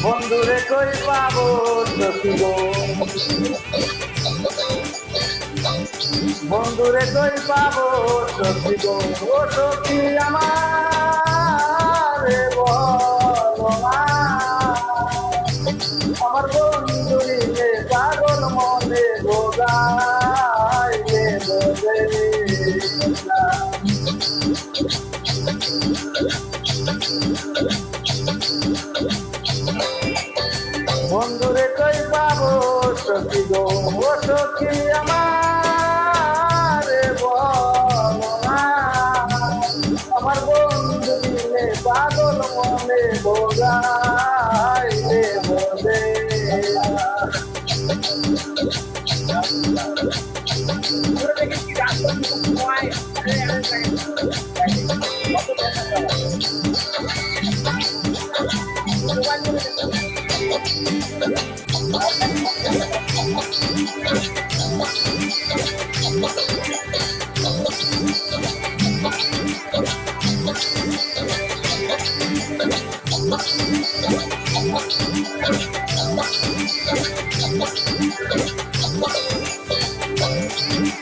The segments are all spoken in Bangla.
বন্ধুরে কই পাবো সখী গো, বন্ধুরে কই পাবো সখী গো, ও সখী আমার বলো না, আমার বন্ধু নিলে পাগল মনে বোঝাইলে বোঝে না। বন্ধুরে কই পাবো সখী গো, ও সখী আমার বলো না, আমার বন্ধু দিলে পাগল মনে বোঝাইলে বোঝে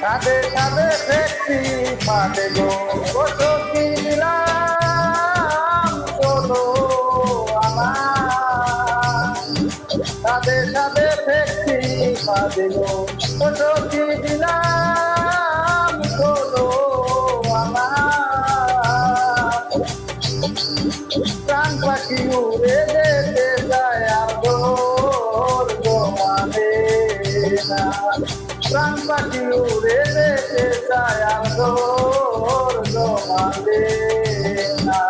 কাঁদে কাঁদে ফেকছি পাতে গো, ও সখী দিলাম চলো আমার, কাঁদে কাঁদে ফেকছি পাতে গো, ও সখী দিলাম চলো আমার, প্রাণ পাখি উড়ে যেতে যায় আর ধৈর্য মানে না, প্রাণ পাখি উড়ে যেতে যায় আর ধৈর্য মানে না।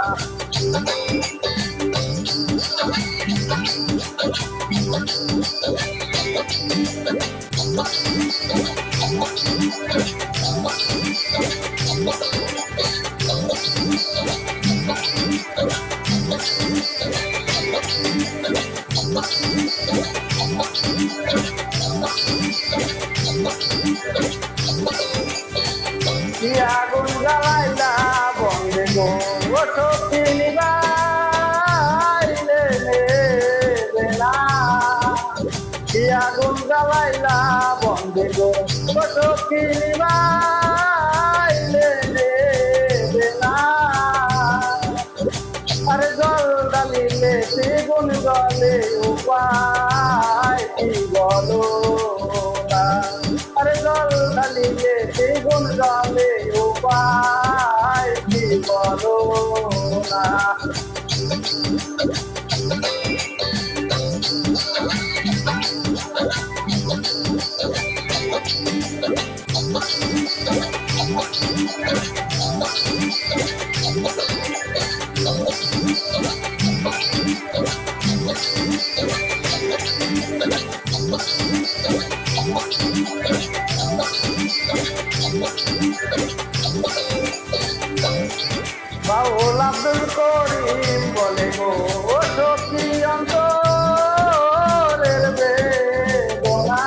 কি আগুন জ্বালাইলা বন্ধে গো, ও সখী নিবাইলে নেবে না, কি আগুন জ্বালাইলা বন্ধে গো, ও সখী নিবাইলে নেবে না, আরে জল ডালিলে দ্বিগুণ জলে উপায় কি বলো না, আরে জল ডালিলে দ্বিগুণ জলে উপায় কি বলো না। বাউল আব্দুল করিম বলে গো, ও সখী অন্তরের বেদনা,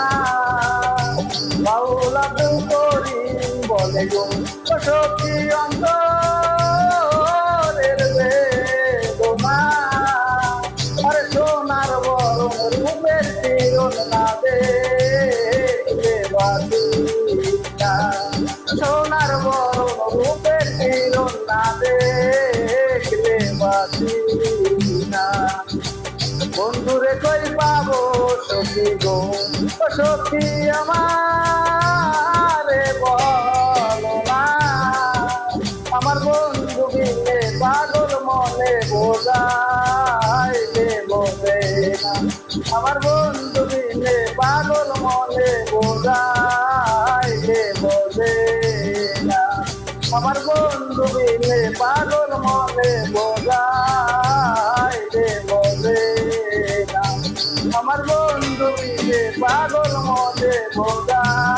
বাউল আব্দুল করিম বলে গো, ও সখী অন্তরের বেদনা, আরে সোনার বরণ রূপের চিরন না দেখলে বাসি না, সোনার বরণ রূপের চিরন না দেখলে বাসি না। বন্ধুরে কই পাবো সখী গো, ও সখী আমার বলো না, আমার বন্ধু বিলে পাগল মনে বোঝাইলে বোঝে না, আমার বন্ধু বিলে পাগল মনে বোঝাইলে বোঝে না, আমার বন্ধু বিলে পাগল মনে বোঝাইলে বোঝে না, আমার বন্ধু বিলে পাগল মনে বোঝায়।